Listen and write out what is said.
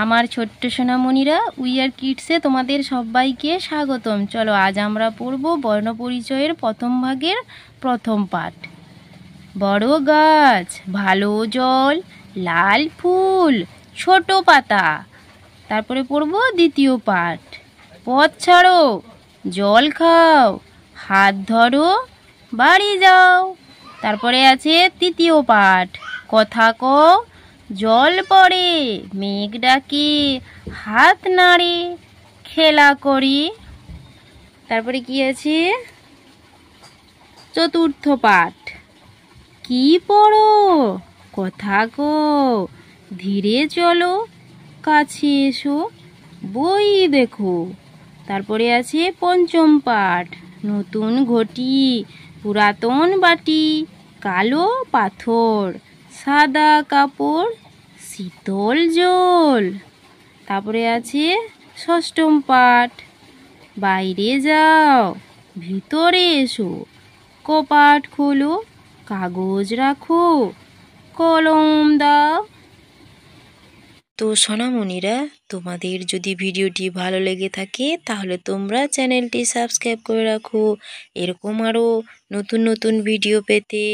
আমার ছোট্ট সোনামণিরা উইয়ার কিডসে তোমাদের সবাইকে স্বাগতম। চলো আজ আমরা পড়ব বর্ণপরিচয়ের প্রথম ভাগের প্রথম পাঠ। বড় গাছ, ভালো জল, লাল ফুল, ছোট পাতা। তারপরে পড়ব দ্বিতীয় পাঠ। পথ ছাড়ো, জল খাও, হাত ধরো, বাড়ি যাও। তারপরে আছে তৃতীয় পাঠ। কথা কও, জল পড়ে, মেঘ ডাকে, হাত নাড়ে, খেলা করি। তারপরে কি আছে চতুর্থ পাঠ। কি পড়ো, কথা কও, ধীরে চলো, কাছে এসো, বই দেখো। তারপরে আছে পঞ্চম পাঠ। নতুন ঘটি, পুরাতন বাটি, কালো পাথর, সাদা কাপড়, শীতল জল। তারপরে আছে ষষ্ঠম পাঠ। বাইরে যাও, ভিতরে এসো, কপাট খোলো, কাগজ রাখো, কলম দাও। তো সোনামণিরা, তোমাদের যদি ভিডিওটি ভালো লেগে থাকে তাহলে তোমরা চ্যানেলটি সাবস্ক্রাইব করে রাখো এরকম আরও নতুন নতুন ভিডিও পেতে।